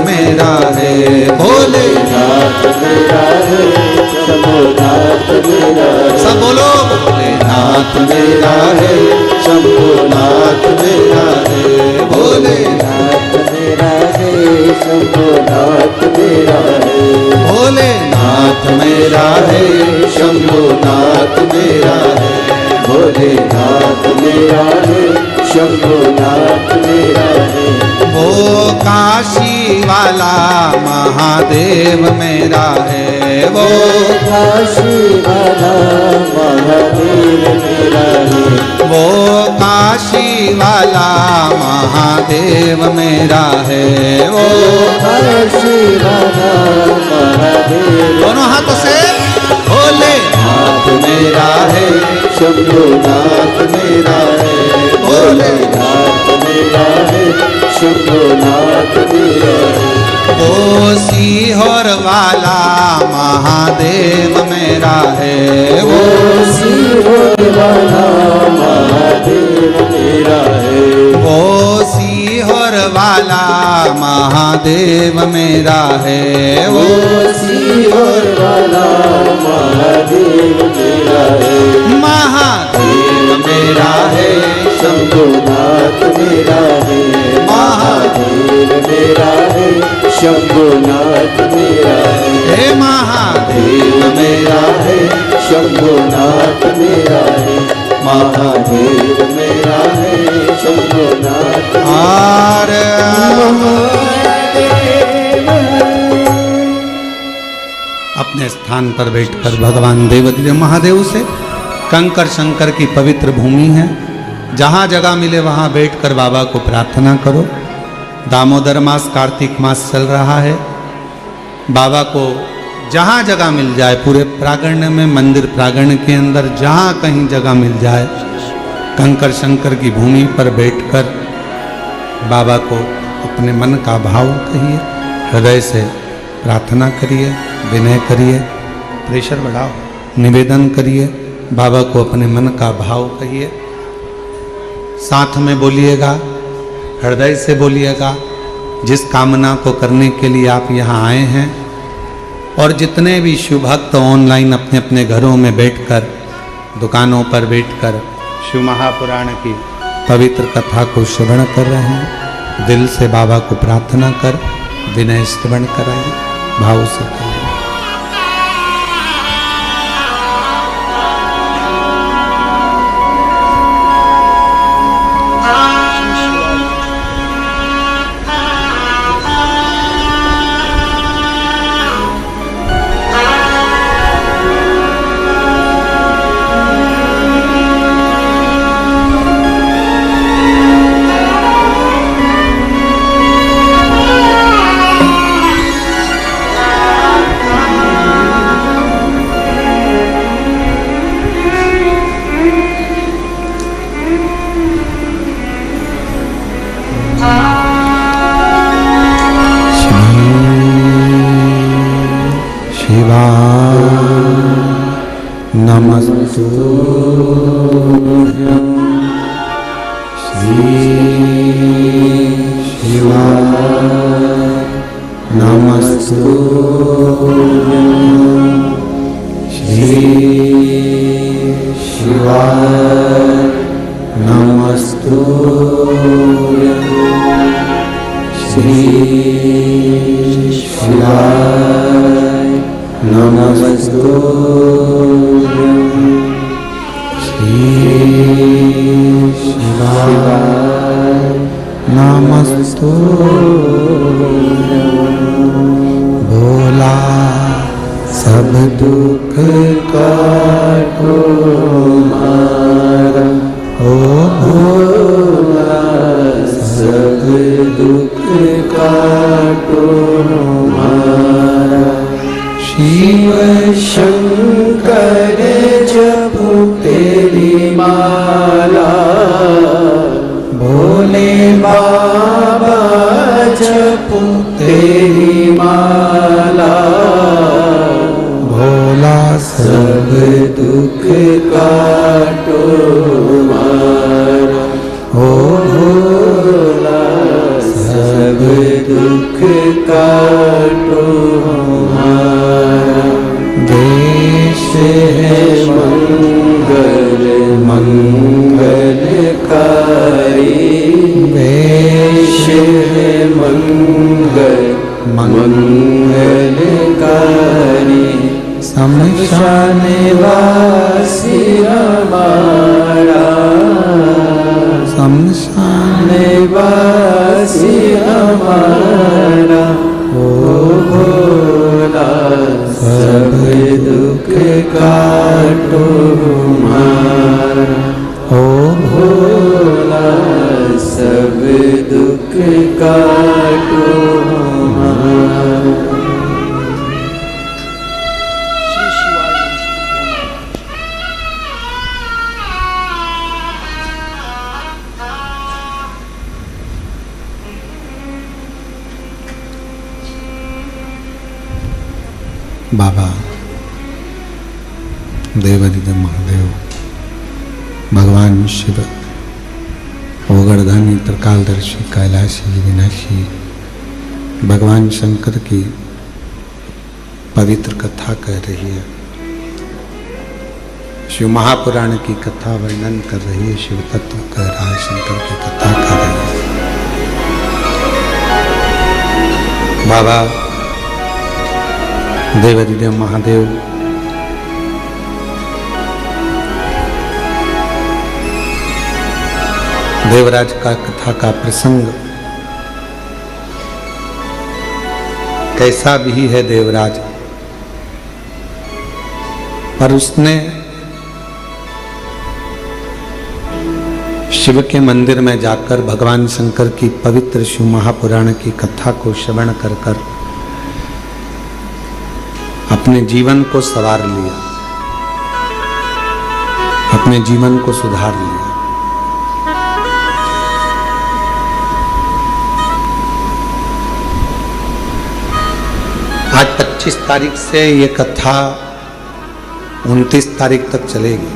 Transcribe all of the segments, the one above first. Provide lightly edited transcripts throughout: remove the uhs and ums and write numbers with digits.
मेरा है, भोलेनाथ मेरा है, शंभुनाथ मेरा है। सब बोलो, भोलेनाथ मेरा है, शंभुनाथ मेरा है, भोलेनाथ मेरा है, शंभुनाथ मेरा है, भोलेनाथ मेरा है, शंभुनाथ मेरा है, भोलेनाथ मेरा है, शंभुनाथ मेरा है। वो काशी वाला महादेव मेरा है, वो काशी वाला महादेव मेरा है, वो काशी वाला महादेव मेरा है, वो काशी वाला महादेव। दोनों हाथों से भोलेनाथ मेरा है, शंभुनाथ मेरा है, भोलेनाथ मेरा है, शंभुनाथ मेरा है। वो सीहोर वाला महादेव मेरा है, वो सीहोर वाला महादेव मेरा है, वो सीहोर वाला महादेव मेरा है, वो सीहोर वाला महादेव मेरा है, महादेव मेरा है, शंभुनाथ मेरा है, महादेव मेरा है, शंभुनाथ मेरा है, हे महादेव मेरा है, शंभुनाथ मेरा है, महादेव मेरा है, शंभुनाथ। हर अपने स्थान पर बैठकर भगवान देवाधिदेव महादेव से, कंकर शंकर की पवित्र भूमि है, जहाँ जगह मिले वहाँ बैठकर बाबा को प्रार्थना करो। दामोदर मास, कार्तिक मास चल रहा है, बाबा को जहाँ जगह मिल जाए, पूरे प्रांगण में, मंदिर प्रांगण के अंदर जहाँ कहीं जगह मिल जाए, कंकर शंकर की भूमि पर बैठकर बाबा को अपने मन का भाव कहिए, हृदय से प्रार्थना करिए, विनय करिए, प्रेशर बढ़ाओ, निवेदन करिए, बाबा को अपने मन का भाव कहिए, साथ में बोलिएगा, हृदय से बोलिएगा, जिस कामना को करने के लिए आप यहाँ आए हैं। और जितने भी शिव भक्त ऑनलाइन अपने अपने घरों में बैठकर, दुकानों पर बैठकर शिव महापुराण की पवित्र कथा को श्रवण कर रहे हैं, दिल से बाबा को प्रार्थना कर विनय श्रवण कराइए, भाव से करिए। नमस्तुभ्यं श्री शिवाय, नमस्तुभ्यं श्री शिवाय, नमस्तुभ्यं श्री शिवाय, नमस्तुभ्यं श्री शिवाय, नमस्तुभ्यं। भोला सब दुख काटो मारा, ओ भोला सब दुख काटो मारा। शिव शंकर जपो तेरी माला, भोले बाबा जपो तेरी माला। भोला सब दुख काटो मारा, ओ भोला सब दुख काटो हमारा, देश है मंगल मंगलकारी, देश है मंगल मंगलकारी, शमशान वासी हमारा, शमशान वासी हमारा, ओ भोला सब दुख काटो हमारा, ओ भोला सब दुख काटो हमारा। बाबा देवादिदेव महादेव, भगवान शिव, ओगरधानी, त्रिकालदर्शी, कैलाशी, विनाशी, भगवान शंकर की पवित्र कथा कह रही है। शिव महापुराण की कथा वर्णन कर रही है, शिव तत्व कह रहा है, शंकर की कथा कर रही है। बाबा देवादिदेव महादेव देवराज का कथा का प्रसंग कैसा भी है देवराज, पर उसने शिव के मंदिर में जाकर भगवान शंकर की पवित्र शिव महापुराण की कथा को श्रवण कर कर अपने जीवन को संवार लिया, अपने जीवन को सुधार लिया। आज 25 तारीख से ये कथा 29 तारीख तक चलेगी।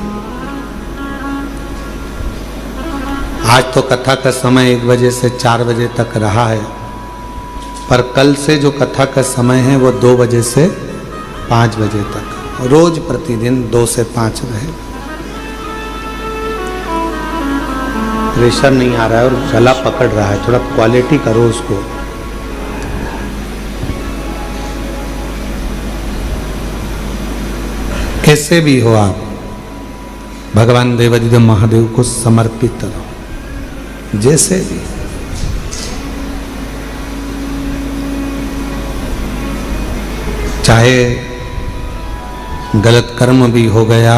आज तो कथा का समय 1 बजे से 4 बजे तक रहा है, पर कल से जो कथा का समय है वो 2 बजे से 5 बजे तक, रोज प्रतिदिन 2 से 5 रहे। प्रेशर नहीं आ रहा है और गला पकड़ रहा है, थोड़ा क्वालिटी करो उसको। कैसे भी हो आप भगवान देवादिदेव महादेव को समर्पित रहो, जैसे भी। चाहे गलत कर्म भी हो गया,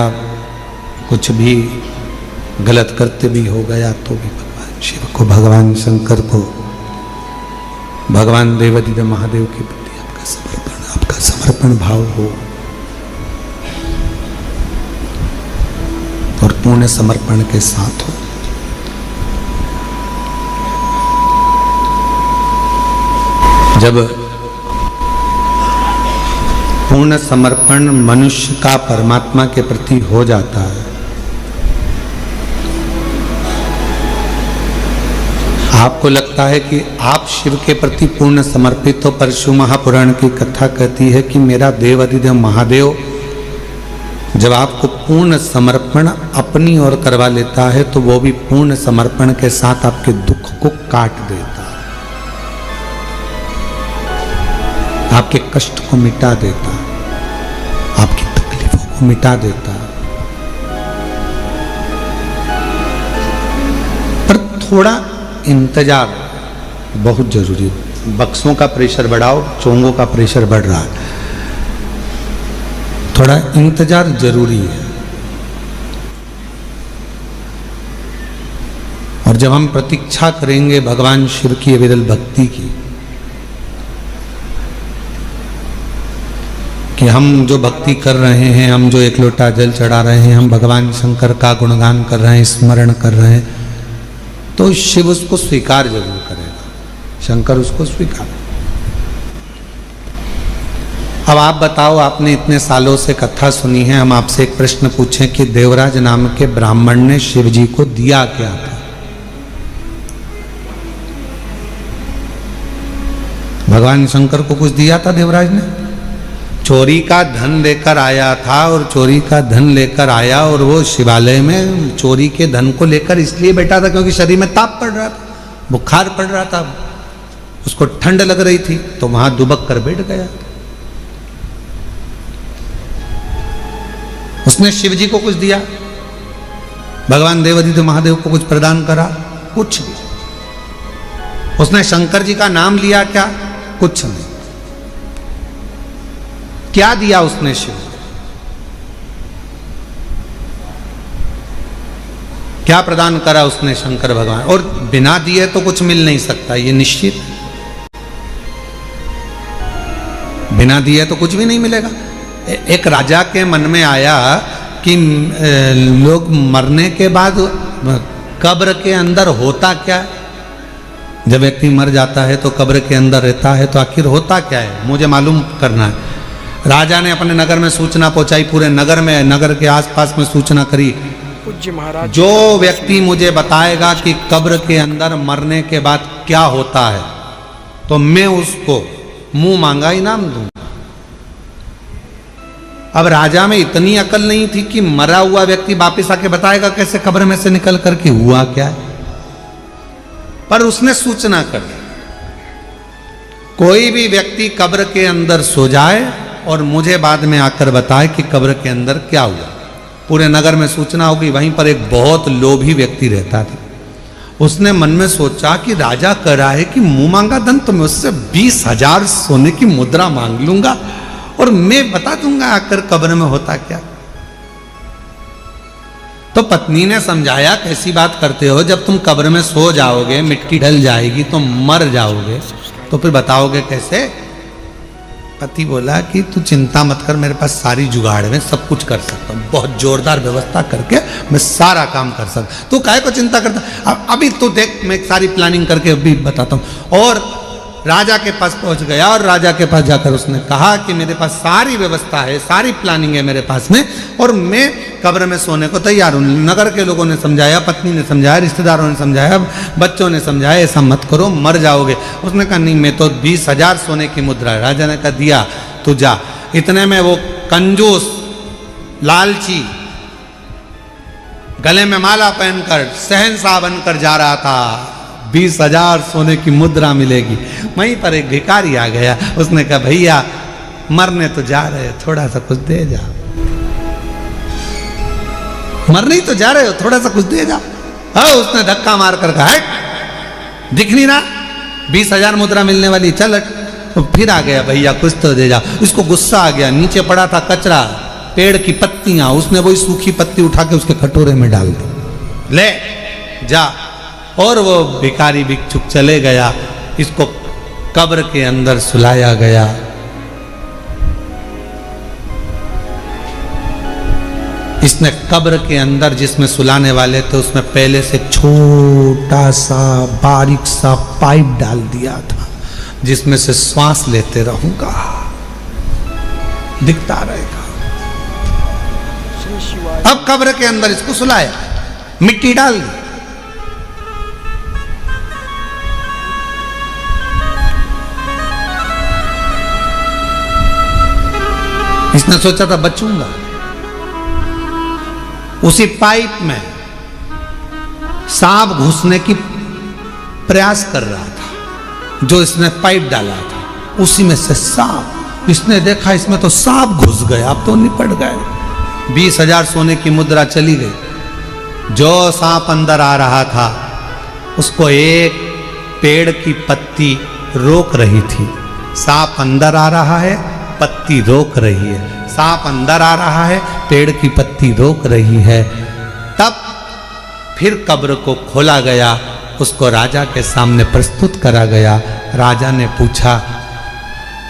कुछ भी गलत करते भी हो गया, तो भी भगवान शिव को, भगवान शंकर को, भगवान देवादिदेव महादेव के प्रति आपका समर्पण भाव हो और पूर्ण समर्पण के साथ हो। जब पूर्ण समर्पण मनुष्य का परमात्मा के प्रति हो जाता है, आपको लगता है कि आप शिव के प्रति पूर्ण समर्पित हो, पर शिव महापुराण की कथा कहती है कि मेरा देवादिदेव महादेव जब आपको पूर्ण समर्पण अपनी ओर करवा लेता है तो वो भी पूर्ण समर्पण के साथ आपके दुख को काट देता है, आपके कष्ट को मिटा देता है, आपकी तकलीफों को मिटा देता है। पर थोड़ा इंतजार बहुत जरूरी है। बक्सों का प्रेशर बढ़ाओ, चोंगों का प्रेशर बढ़ रहा है, थोड़ा इंतजार जरूरी है। और जब हम प्रतीक्षा करेंगे भगवान शिव की अविरल भक्ति की, कि हम जो भक्ति कर रहे हैं, हम जो 1 लोटा जल चढ़ा रहे हैं, हम भगवान शंकर का गुणगान कर रहे हैं, स्मरण कर रहे हैं, तो शिव उसको स्वीकार जरूर करेगा, शंकर उसको स्वीकार। अब आप बताओ, आपने इतने सालों से कथा सुनी है, हम आपसे एक प्रश्न पूछें कि देवराज नाम के ब्राह्मण ने शिव जी को दिया क्या था? भगवान शंकर को कुछ दिया था देवराज ने? चोरी का धन लेकर आया था, और चोरी का धन लेकर आया और वो शिवालय में चोरी के धन को लेकर इसलिए बैठा था क्योंकि शरीर में ताप पड़ रहा था, बुखार पड़ रहा था, उसको ठंड लग रही थी, तो वहां दुबक कर बैठ गया। उसने शिव जी को कुछ दिया, भगवान देवादिदेव महादेव को कुछ प्रदान करा? कुछ नहीं। उसने शंकर जी का नाम लिया क्या? कुछ नहीं। क्या दिया उसने शिव? क्या प्रदान करा उसने शंकर भगवान? और बिना दिए तो कुछ मिल नहीं सकता, ये निश्चित है। बिना दिए तो कुछ भी नहीं मिलेगा। एक राजा के मन में आया कि लोग मरने के बाद कब्र के अंदर होता क्या है? जब व्यक्ति मर जाता है तो कब्र के अंदर रहता है, तो आखिर होता क्या है, मुझे मालूम करना है। राजा ने अपने नगर में सूचना पहुंचाई, पूरे नगर में, नगर के आसपास में सूचना करी, पूज्य महाराज जो व्यक्ति मुझे बताएगा कि कब्र के अंदर मरने के बाद क्या होता है, तो मैं उसको मुंह मांगा इनाम दूंगा। अब राजा में इतनी अकल नहीं थी कि मरा हुआ व्यक्ति वापिस आके बताएगा कैसे कब्र में से निकल करके हुआ क्या है, पर उसने सूचना कर दी, कोई भी व्यक्ति कब्र के अंदर सो जाए और मुझे बाद में आकर बताए कि कब्र के अंदर क्या हुआ। पूरे नगर में सूचना होगी। वहीं पर एक बहुत लोभी व्यक्ति रहता था। उसने मन में सोचा कि राजा कह रहा है कि मुंह मांगा धन, तो मैं उससे 20,000 सोने की मुद्रा मांग लूंगा और मैं बता दूंगा आकर कब्र में होता क्या। तो पत्नी ने समझाया, कैसी बात करते हो, जब तुम कब्र में सो जाओगे, मिट्टी ढल जाएगी तो मर जाओगे, तो फिर बताओगे कैसे? पति बोला कि तू चिंता मत कर, मेरे पास सारी जुगाड़ में सब कुछ कर सकता हूँ, बहुत जोरदार व्यवस्था करके मैं सारा काम कर सकता। तू काहे को चिंता करता, अभी तू देख, मैं सारी प्लानिंग करके अभी बताता हूँ। और राजा के पास पहुंच गया और राजा के पास जाकर उसने कहा कि मेरे पास सारी व्यवस्था है, सारी प्लानिंग है मेरे पास में, और मैं कब्र में सोने को तैयार हूँ। नगर के लोगों ने समझाया, पत्नी ने समझाया, रिश्तेदारों ने समझाया, बच्चों ने समझाया, ऐसा मत करो, मर जाओगे। उसने कहा नहीं, मैं तो 20,000 सोने की मुद्रा है। राजा ने कहा दिया, तू जा। इतने में वो कंजूस, लालची, गले में माला पहनकर शहंशाह बनकर जा रहा था, 20,000 सोने की मुद्रा मिलेगी। वहीं पर एक भिखारी आ गया, उसने कहा भैया मरने तो जा रहे हो, थोड़ा सा कुछ दे जाओ। मरने ही तो जा रहे हो, थोड़ा सा कुछ दे जाओ। हाँ, उसने धक्का मार कर कहा, दिख नहीं रहा 20,000 मुद्रा मिलने वाली, चल हट। तो फिर आ गया, भैया कुछ तो दे जाओ। उसको गुस्सा आ गया, नीचे पड़ा था कचरा, पेड़ की पत्तियां, उसने वही सूखी पत्ती उठा के उसके कटोरे में डाल दी, ले जा। और वो भिखारी भिक्षुक चले गया। इसको कब्र के अंदर सुलाया गया। इसने कब्र के अंदर जिसमें सुलाने वाले थे उसमें पहले से छोटा सा बारीक सा पाइप डाल दिया था, जिसमें से श्वास लेते रहूंगा, दिखता रहेगा। अब कब्र के अंदर इसको सुलाया, मिट्टी डाल दी। इसने सोचा था बचूंगा। उसी पाइप में सांप घुसने की प्रयास कर रहा था, जो इसने पाइप डाला था उसी में से सांप। इसने देखा इसमें तो सांप घुस गए, अब तो निपट गए। 20,000 सोने की मुद्रा चली गई। जो सांप अंदर आ रहा था उसको एक पेड़ की पत्ती रोक रही थी। सांप अंदर आ रहा है, पत्ती रोक रही है। सांप अंदर आ रहा है, पेड़ की पत्ती रोक रही है। तब फिर कब्र को खोला गया, उसको राजा के सामने प्रस्तुत करा गया। राजा ने पूछा,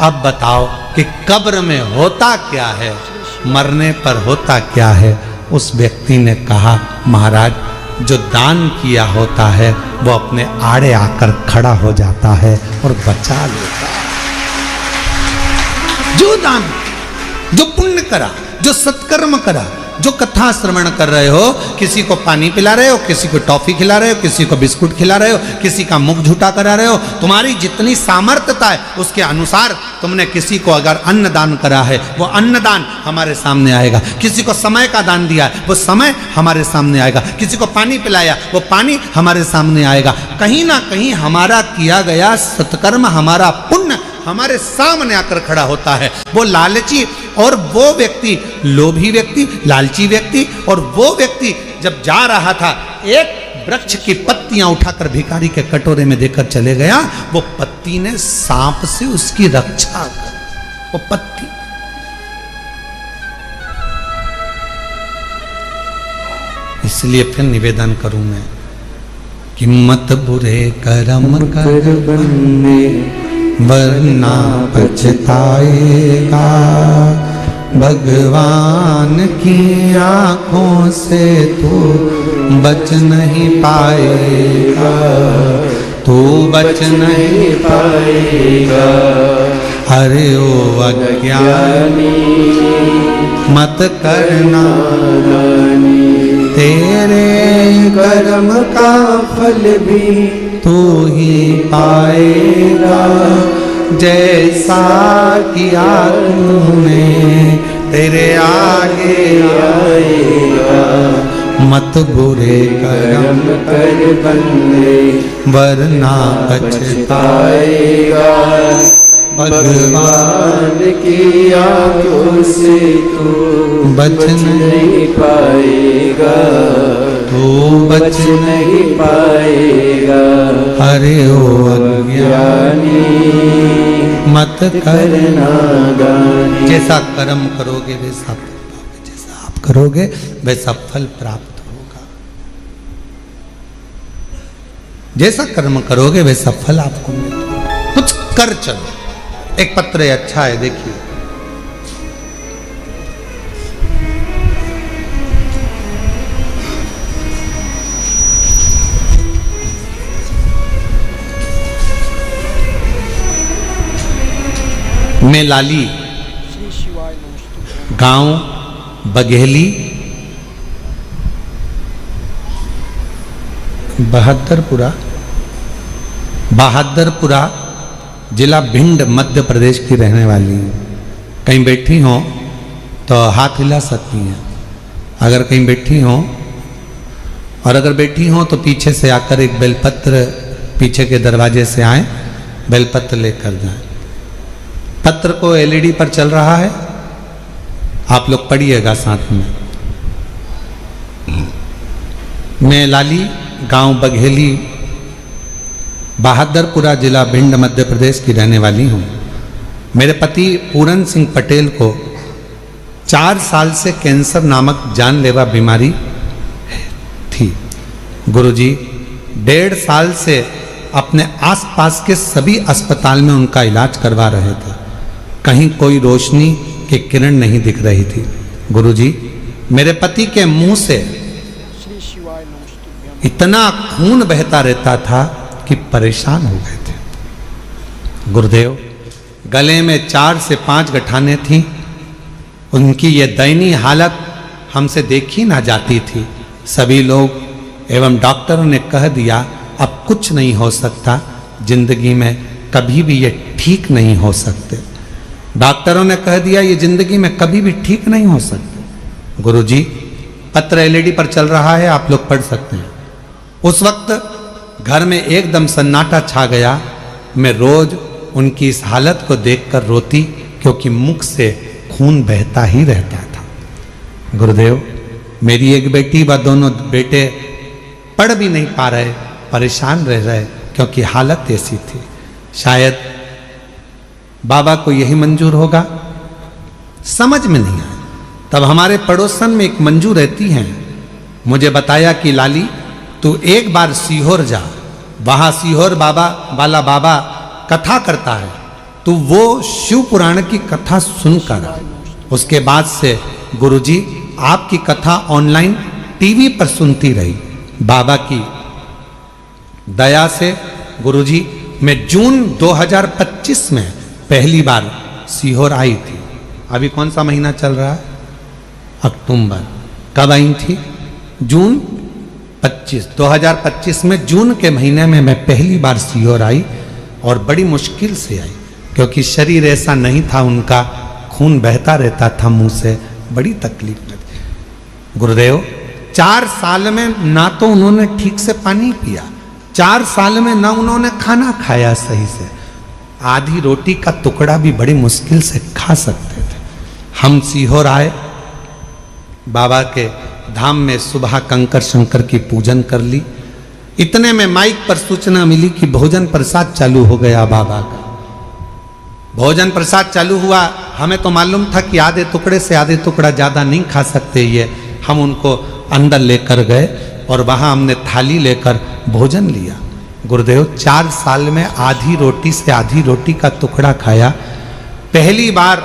अब बताओ कि कब्र में होता क्या है, मरने पर होता क्या है? उस व्यक्ति ने कहा, महाराज जो दान किया होता है वो अपने आड़े आकर खड़ा हो जाता है और बचा लेता है। जो दान, जो पुण्य करा, जो सत्कर्म करा, जो कथा श्रवण कर रहे हो, किसी को पानी पिला रहे हो, किसी को टॉफी खिला रहे हो, किसी को बिस्कुट खिला रहे हो, किसी का मुख झूठा करा रहे हो, तुम्हारी जितनी सामर्थ्यता है उसके अनुसार तुमने किसी को अगर अन्न दान करा है, वो अन्न दान हमारे सामने आएगा। किसी को समय का दान दिया है, वो समय हमारे सामने आएगा। किसी को पानी पिलाया, वो पानी हमारे सामने आएगा। कहीं ना कहीं हमारा किया गया सत्कर्म, हमारा पुण्य हमारे सामने आकर खड़ा होता है। वो लालची और वो व्यक्ति, लोभी व्यक्ति, लालची व्यक्ति और वो व्यक्ति जब जा रहा था, एक वृक्ष की पत्तियां उठाकर भिखारी के कटोरे में देकर चले गया। वो पत्ती ने सांप से उसकी रक्षा कर, वो पत्ती। इसलिए फिर निवेदन करूं मैं कि मत बुरे कर्म कर बंदे वरना पछताएगा। भगवान की आंखों से तू बच नहीं पाएगा, तू बच नहीं पाएगा। अरे ओ अज्ञानी मत करना, तेरे कर्म का फल भी तू ही पाएगा। जैसा किया तूने तेरे आगे आएगा। मत बुरे कर्म कर बंदे वरना पछताएगा। भगवान की आंखों से तू बच नहीं पाएगा, तू बच नहीं पाएगा। अरे ओ अज्ञानी मत करना गानी। जैसा कर्म करोगे वैसा फल पाओगे, जैसा आप करोगे वैसा फल प्राप्त होगा। जैसा कर्म करोगे वैसा फल आपको मिलेगा। कुछ कर चलो। एक पत्र अच्छा है, देखिए। मैं लाली, गांव बघेली, बहादुरपुरा जिला भिंड मध्य प्रदेश की रहने वाली हूँ। कहीं बैठी हो तो हाथ हिला सकती हैं, अगर कहीं बैठी हो। और अगर बैठी हो तो पीछे से आकर एक बेलपत्र, पीछे के दरवाजे से आए, बेलपत्र लेकर जाएं। पत्र को एलईडी पर चल रहा है, आप लोग पढ़िएगा साथ में। मैं लाली, गांव बघेली, बहादुरपुरा जिला भिंड मध्य प्रदेश की रहने वाली हूँ। मेरे पति पूरन सिंह पटेल को 4 साल से कैंसर नामक जानलेवा बीमारी थी। गुरुजी 1.5 साल से अपने आसपास के सभी अस्पताल में उनका इलाज करवा रहे थे। कहीं कोई रोशनी की किरण नहीं दिख रही थी। गुरुजी, मेरे पति के मुंह से इतना खून बहता रहता था कि परेशान हो गए थे। गुरुदेव, गले में 4 से 5 गठानें थीं। उनकी ये दयनीय हालत हमसे देखी ना जाती थी। सभी लोग एवं डॉक्टरों ने कह दिया अब कुछ नहीं हो सकता, जिंदगी में कभी भी ये ठीक नहीं हो सकते। डॉक्टरों ने कह दिया ये जिंदगी में कभी भी ठीक नहीं हो सकते। गुरुजी, पत्र एलईडी पर चल रहा है, आप लोग पढ़ सकते हैं। उस वक्त घर में एकदम सन्नाटा छा गया। मैं रोज उनकी इस हालत को देखकर रोती, क्योंकि मुख से खून बहता ही रहता था। गुरुदेव, मेरी एक बेटी व दोनों बेटे पढ़ भी नहीं पा रहे, परेशान रह रहे, क्योंकि हालत ऐसी थी। शायद बाबा को यही मंजूर होगा, समझ में नहीं आया। तब हमारे पड़ोसन में एक मंजू रहती हैं, मुझे बताया कि लाली तू एक बार सीहोर जा, वहां सीहोर बाबा वाला बाबा कथा करता है, तू वो शिव पुराण की कथा सुनकर। उसके बाद से गुरुजी आपकी कथा ऑनलाइन टीवी पर सुनती रही। बाबा की दया से गुरुजी मैं जून 2025 में पहली बार सीहोर आई थी। अभी कौन सा महीना चल रहा है? अक्टूबर। कब आई थी? जून 2025 में जून के महीने में मैं पहली बार सीहोर आई और बड़ी मुश्किल से आई, क्योंकि शरीर ऐसा नहीं था, उनका खून बहता रहता था मुंह से, बड़ी तकलीफ में थी। गुरुदेव 4 साल में ना तो उन्होंने ठीक से पानी पिया, 4 साल में ना उन्होंने खाना खाया सही से, आधी रोटी का टुकड़ा भी बड़ी मुश्किल से खा सकते थे। हम सीहोर आए, बाबा के धाम में सुबह कंकर शंकर की पूजन कर ली। इतने में माइक पर सूचना मिली कि भोजन प्रसाद चालू हो गया बाबा का। भोजन प्रसाद चालू हुआ, हमें तो मालूम था कि आधे टुकड़े से आधे टुकड़ा ज़्यादा नहीं खा सकते ये। हम उनको अंदर लेकर गए और वहाँ हमने थाली लेकर भोजन लिया। गुरुदेव 4 साल में आधी रोटी से आधी रोटी का टुकड़ा खाया। पहली बार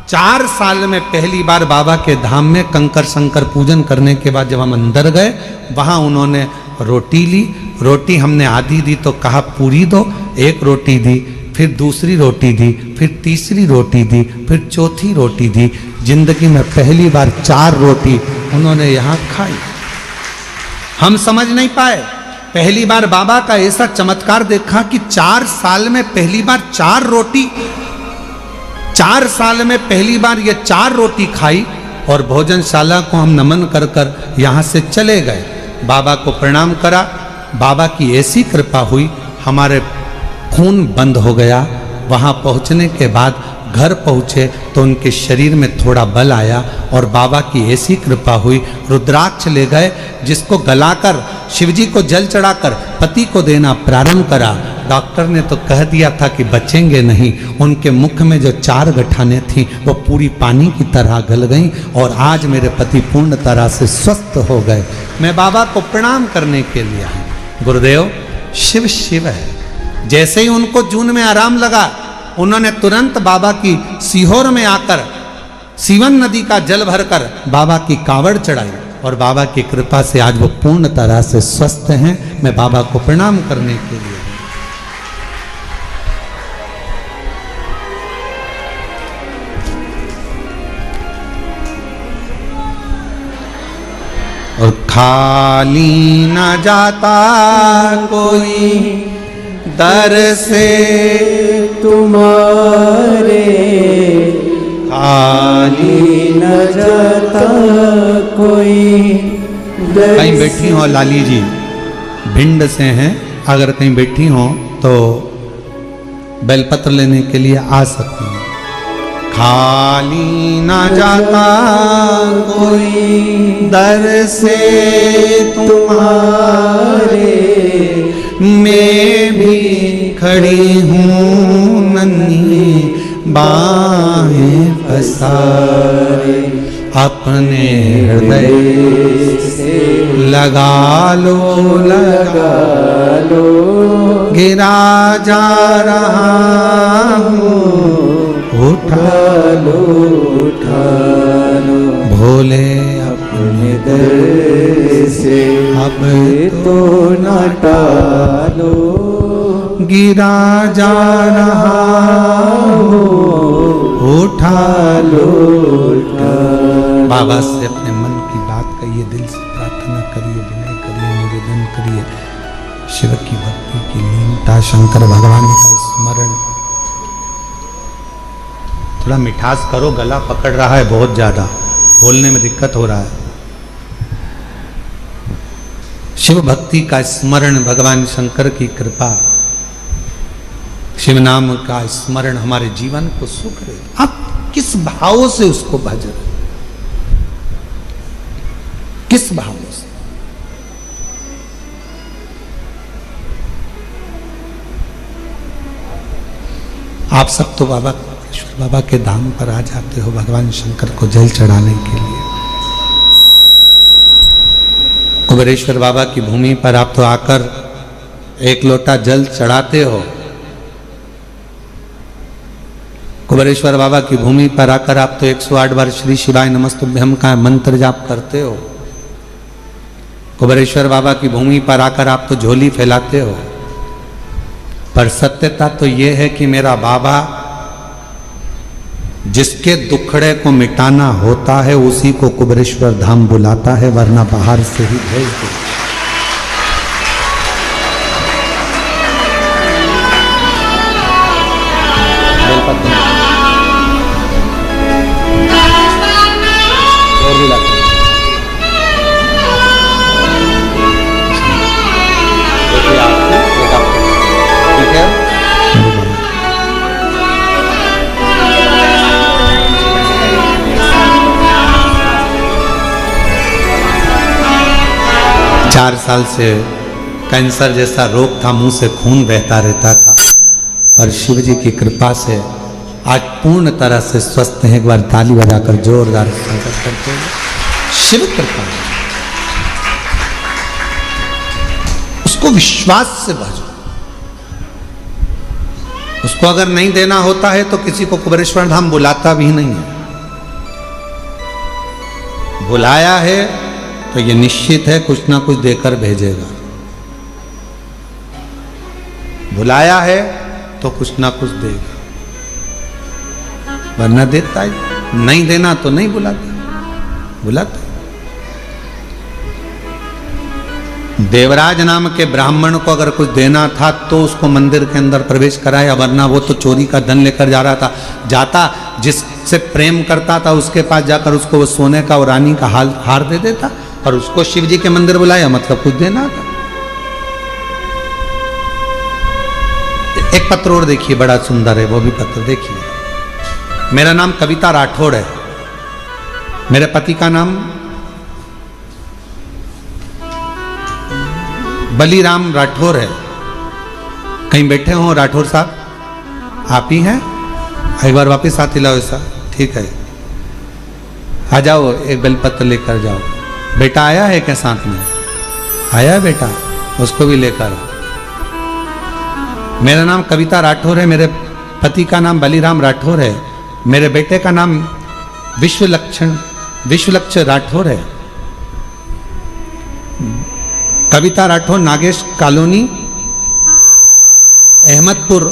4 साल में पहली बार बाबा के धाम में कंकर शंकर पूजन करने के बाद जब हम अंदर गए, वहाँ उन्होंने रोटी ली। रोटी हमने आधी दी तो कहा पूरी दो, एक रोटी दी, फिर दूसरी रोटी दी, फिर तीसरी रोटी दी, फिर चौथी रोटी दी। जिंदगी में पहली बार 4 रोटी उन्होंने यहाँ खाई। हम समझ नहीं पाए, पहली बार बाबा का ऐसा चमत्कार देखा कि 4 साल में पहली बार 4 रोटी, 4 साल में पहली बार ये 4 रोटी खाई। और भोजनशाला को हम नमन कर कर यहाँ से चले गए, बाबा को प्रणाम करा। बाबा की ऐसी कृपा हुई, हमारे खून बंद हो गया। वहाँ पहुँचने के बाद घर पहुँचे तो उनके शरीर में थोड़ा बल आया और बाबा की ऐसी कृपा हुई, रुद्राक्ष ले गए, जिसको गलाकर शिवजी को जल चढ़ाकर पति को देना प्रारंभ करा। डॉक्टर ने तो कह दिया था कि बचेंगे नहीं। उनके मुख में जो 4 गठाने थी वो पूरी पानी की तरह गल गईं और आज मेरे पति पूर्ण तरह से स्वस्थ हो गए। मैं बाबा को प्रणाम करने के लिए आई। गुरुदेव शिव शिव है। जैसे ही उनको जून में आराम लगा, उन्होंने तुरंत बाबा की सीहोर में आकर सीवन नदी का जल भरकर बाबा की कावड़ चढ़ाई और बाबा की कृपा से आज वो पूर्ण तरह से स्वस्थ हैं। मैं बाबा को प्रणाम करने के लिए और खाली न जाता कोई दर से तुम्हारे, खाली न जाता कोई। कहीं बैठी हो लाली जी, भिंड से हैं, अगर कहीं बैठी हो तो बेलपत्र लेने के लिए आ सकती हैं। खाली न जाता कोई दर से तुम्हारे, मैं भी खड़ी हूँ नन्ही बाहें पसारे, अपने हृदय से लगा लो गिरा जा रहा हूँ, उठा लो भोले अपने दर से, अब तो न टालो, गिरा जा रहा हूँ, उठा लो। बाबा से अपने मन की बात कहिए, दिल से प्रार्थना करिए, विनय करिए, निवेदन करिए। शिव की भक्ति की लीनता, शंकर भगवान का स्मरण। थोड़ा मिठास करो, गला पकड़ रहा है बहुत ज्यादा, बोलने में दिक्कत हो रहा है। शिव भक्ति का स्मरण, भगवान शंकर की कृपा, शिव नाम का स्मरण हमारे जीवन को सुख दे। आप किस भाव से उसको भज रहे, किस भाव से? आप सब तो बाबा बाबा के धाम पर आ जाते हो भगवान शंकर को जल चढ़ाने के लिए। कुबेरेश्वर बाबा की भूमि पर आप तो आकर 1 लोटा जल चढ़ाते हो। कुबेरेश्वर बाबा की भूमि पर आकर आप तो 108 बार श्री शिवाय नमस्तुभ्यम का मंत्र जाप करते हो। कुबेरेश्वर बाबा की भूमि पर आकर आप तो झोली फैलाते हो। पर सत्यता तो यह है कि मेरा बाबा जिसके दुखड़े को मिटाना होता है उसी को कुबेरेश्वर धाम बुलाता है, वरना बाहर से ही भेज दो। चार साल से कैंसर जैसा रोग था, मुंह से खून बहता रहता था, पर शिव जी की कृपा से आज पूर्ण तरह से स्वस्थ हैं। एक बार ताली बजाकर जोरदार स्वागत करते हैं। शिव कृपा, उसको विश्वास से भजो। उसको अगर नहीं देना होता है तो किसी को कुबेरेश्वर धाम बुलाता भी नहीं है। बुलाया है तो ये निश्चित है कुछ ना कुछ देकर भेजेगा। बुलाया है तो कुछ ना कुछ देगा, वरना देता ही नहीं। देना तो नहीं बुलाता। देवराज नाम के ब्राह्मण को अगर कुछ देना था तो उसको मंदिर के अंदर प्रवेश कराया, वरना वो तो चोरी का धन लेकर जा रहा था। जाता जिससे प्रेम करता था उसके पास जाकर उसको वो सोने का और रानी का हार दे देता, और उसको शिव जी के मंदिर बुलाया मतलब कुछ देना था। एक पत्र और देखिए, बड़ा सुंदर है वो भी पत्र देखिए। मेरा नाम कविता राठौड़ है, मेरे पति का नाम बलीराम राठौर है। कहीं बैठे हो राठौर साहब? आप ही हैं? एक बार वापस हाथ हिलाओ ऐसा, ठीक है। आ जाओ, एक बेलपत्र लेकर जाओ। बेटा आया है क्या साथ में? आया है बेटा, उसको भी लेकर। मेरा नाम कविता राठौर है, मेरे पति का नाम बलीराम राठौर है, मेरे बेटे का नाम विश्वलक्ष राठौर है। कविता राठौर नागेश कॉलोनी, अहमदपुर,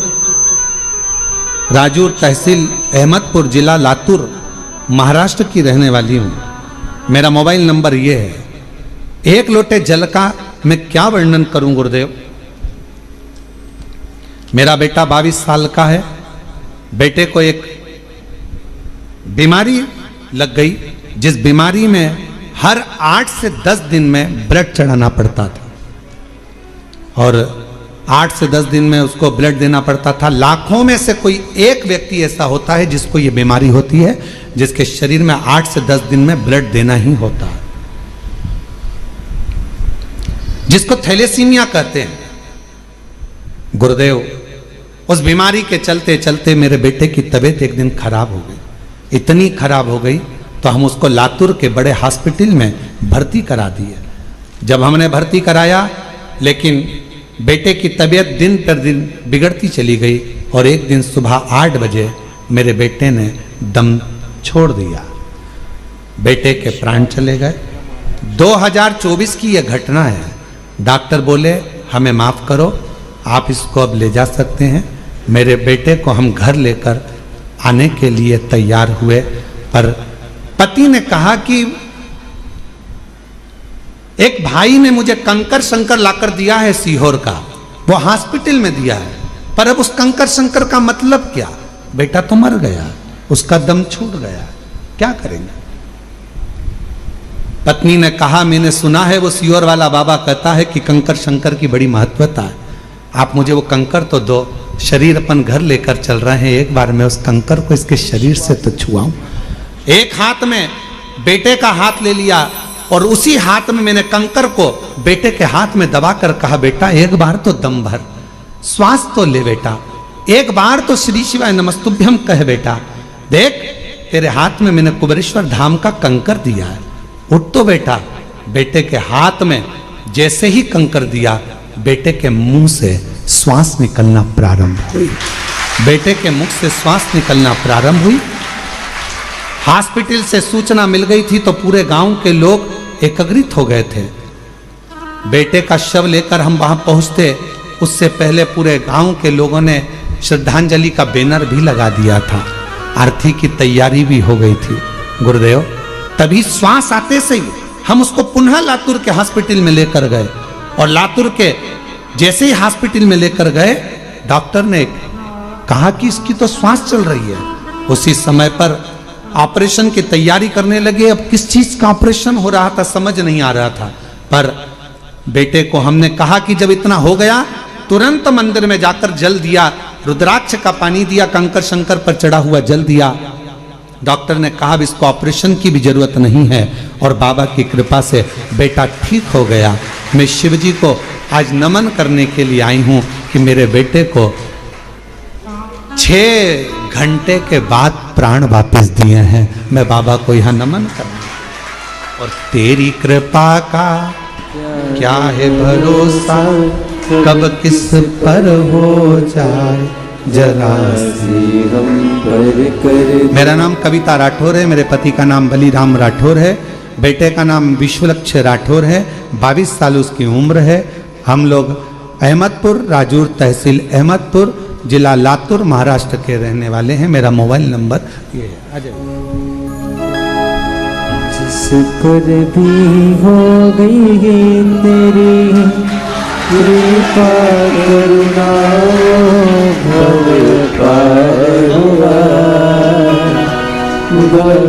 राजूर तहसील, अहमदपुर जिला लातूर, महाराष्ट्र की रहने वाली हूं। मेरा मोबाइल नंबर ये है। एक लोटे जल का मैं क्या वर्णन करूं गुरुदेव। मेरा बेटा 22 साल का है। बेटे को एक बीमारी लग गई, जिस बीमारी में हर 8 से 10 दिन में ब्लड चढ़ाना पड़ता था, और 8 से 10 दिन में उसको ब्लड देना पड़ता था। लाखों में से कोई एक व्यक्ति ऐसा होता है जिसको ये बीमारी होती है, जिसके शरीर में 8 से 10 दिन में ब्लड देना ही होता है, जिसको थैलेसीमिया कहते हैं। गुरुदेव, उस बीमारी के चलते चलते मेरे बेटे की तबीयत एक दिन खराब हो गई। इतनी खराब हो गई तो हम उसको लातूर के बड़े हॉस्पिटल में भर्ती करा दिए। जब हमने भर्ती कराया, लेकिन बेटे की तबीयत दिन पर दिन बिगड़ती चली गई, और एक दिन सुबह 8 बजे मेरे बेटे ने दम छोड़ दिया। बेटे के प्राण चले गए। 2024 की यह घटना है। डॉक्टर बोले हमें माफ करो, आप इसको अब ले जा सकते हैं। मेरे बेटे को हम घर लेकर आने के लिए तैयार हुए, पर पति ने कहा कि एक भाई ने मुझे कंकर शंकर लाकर दिया है सीहोर का, वो हॉस्पिटल में दिया है, पर अब उस कंकर शंकर का मतलब क्या? बेटा तो मर गया, उसका दम छूट गया, क्या करेंगे? पत्नी ने कहा मैंने सुना है वो सीहोर वाला बाबा कहता है कि कंकर शंकर की बड़ी महत्वता है, आप मुझे वो कंकर तो दो। शरीर अपन घर लेकर चल रहे हैं, एक बार मैं उस कंकर को इसके शरीर से तो छुआऊं। एक हाथ में बेटे का हाथ ले लिया, और उसी हाथ में मैंने कंकर को बेटे के हाथ में दबाकर कहा बेटा एक बार तो दम भर, श्वास तो ले बेटा, एक बार तो श्री शिवाय नमस्तुभ्यम कह बेटा। देख तेरे हाथ में मैंने कुबेरेश्वर धाम का कंकर दिया है, उठ तो बेटा। बेटे के हाथ में जैसे ही कंकर दिया, बेटे के मुंह से श्वास निकलना प्रारंभ हुई। बेटे के मुख से श्वास निकलना प्रारंभ हुई। हॉस्पिटल से सूचना मिल गई थी तो पूरे गांव के लोग एकत्रित हो गए थे। बेटे का शव लेकर हम वहां पहुंचते, उससे पहले पूरे गांव के लोगों ने श्रद्धांजलि का बैनर भी लगा दिया था। आरती की तैयारी भी हो गई थी गुरुदेव। तभी श्वास आते से ही हम उसको पुनः लातूर के हॉस्पिटल में लेकर गए, और लातूर के जैसे ही हॉस्पिटल में लेकर गए, डॉक्टर ने कहा कि इसकी तो श्वास चल रही है। उसी समय पर ऑपरेशन की तैयारी करने लगे। अब किस चीज का ऑपरेशन हो रहा था समझ नहीं आ रहा था, पर बेटे को हमने कहा कि जब इतना हो गया, तुरंत मंदिर में जाकर जल दिया, रुद्राक्ष का पानी दिया, कंकर शंकर पर चढ़ा हुआ जल दिया। डॉक्टर ने कहा अब इसको ऑपरेशन की भी जरूरत नहीं है, और बाबा की कृपा से बेटा ठीक हो गया। मैं शिव जी को आज नमन करने के लिए आई हूं कि मेरे बेटे को 6 घंटे के बाद प्राण वापस दिए हैं। मैं बाबा को यहाँ नमन करना, और तेरी कृपा का क्या है भरोसा, कब किस पर हो जाए जरा से हम पर कर। मेरा नाम कविता राठौर है, मेरे पति का नाम बलीराम राठौर है, बेटे का नाम विश्वलक्ष राठौर है, 22 साल उसकी उम्र है। हम लोग अहमदपुर, राजूर तहसील अहमदपुर, जिला लातूर, महाराष्ट्र के रहने वाले हैं। मेरा मोबाइल नंबर ये है। आ जाइए। जिस पर भी हो गई है तेरी कृपा करुणा, भव पार हुआ, भव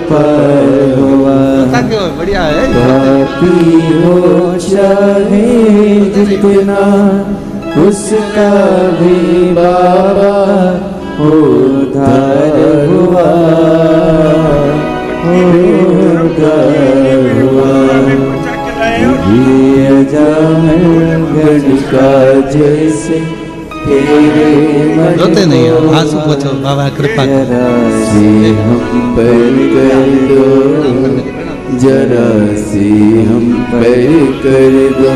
पार हुआ। बढ़िया है। पापी हो चाहे जितना, उसका भी बाबा उद्धार हुआ, उद्धार हुआ। ये अजामिल गणिका जैसे तेरे रोते नहीं हो, आंसू पोंछो, बाबा कृपा जरा से हम पर कर दो, जरा से हम पर कर दो।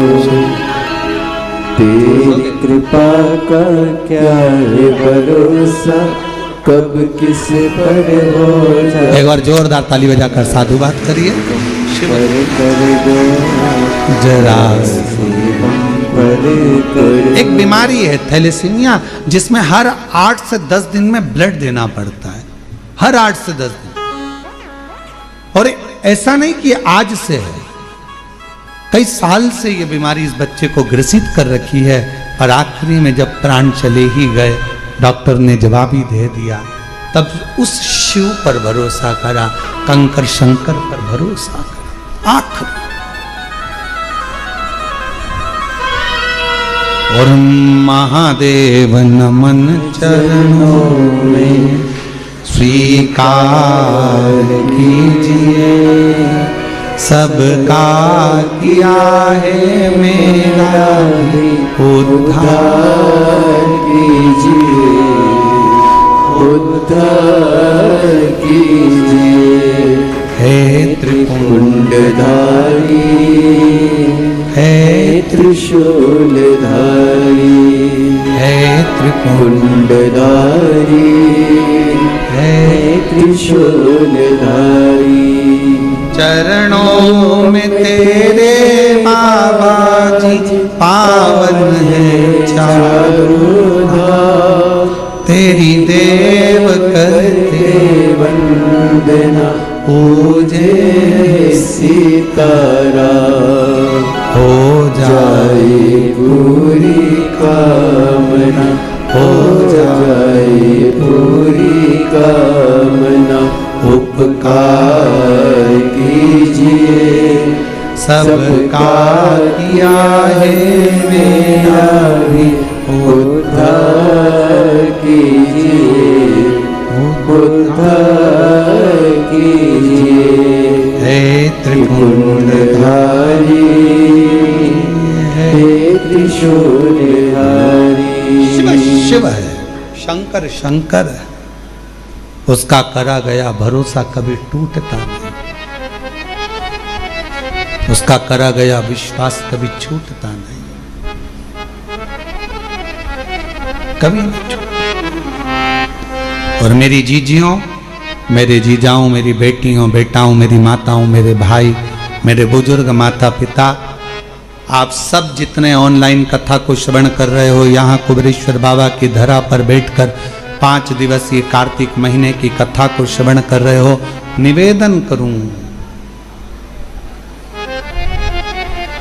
तेरी कृपा का क्या है भरोसा, कब किस पर हो जाए। एक बार जोरदार ताली बजाकर साधुवाद करिए। पर कर दो, जरा से हम पर कर। एक बीमारी है थैलेसीमिया, जिसमें हर 8 से 10 दिन में ब्लड देना पड़ता है, हर 8 से 10 दिन। और ऐसा नहीं कि आज से है, कई साल से ये बीमारी इस बच्चे को ग्रसित कर रखी है। और आखिरी में जब प्राण चले ही गए, डॉक्टर ने जवाब ही दे दिया, तब उस शिव पर भरोसा करा, कंकर शंकर पर भरोसा करा। आखिर और महादेव नमन चरणों में स्वीकार कीजिए, सबका किया है मेरा भी उद्धार कीजिए, उद्धार कीजिए। हे त्रिपुंडधारी, हे त्रिशूलधारी, हे त्रिपुंडधारी, हे त्रिशूलधारी। चरणों में तेरे बाबा जी पावन है चारों धाम, तेरी देव करते वंदना पूजे सीताराम। हो जाए पूरी कामना, हो जाए पूरी कामना। उपकार कीजिए, सबका किया है मेरा भी उद्धार कीजिए, उद्धार कीजिए। हे त्रिपुंडधारी, हे त्रिशूलधारी। शिव शिव है, शंकर शंकर है। उसका करा गया भरोसा कभी टूटता नहीं, उसका करा गया विश्वास कभी छूटता नहीं, कभी नहीं छूटता। और मेरी जीजियों, मेरे जीजाओं, मेरी बेटियों, बेटाओं, मेरी माताओं, मेरे भाई, मेरे बुजुर्ग माता पिता, आप सब जितने ऑनलाइन कथा को श्रवण कर रहे हो, यहाँ कुबेरेश्वर बाबा की धरा पर बैठकर 5 दिवसीय कार्तिक महीने की कथा को श्रवण कर रहे हो, निवेदन करूं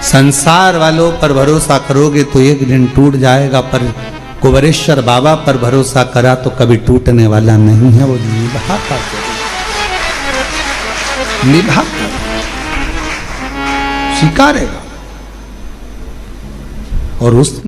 संसार वालों पर भरोसा करोगे तो एक दिन टूट जाएगा, पर कुबेरेश्वर बाबा पर भरोसा करा तो कभी टूटने वाला नहीं है। वो निभाता स्वीकारेगा और उस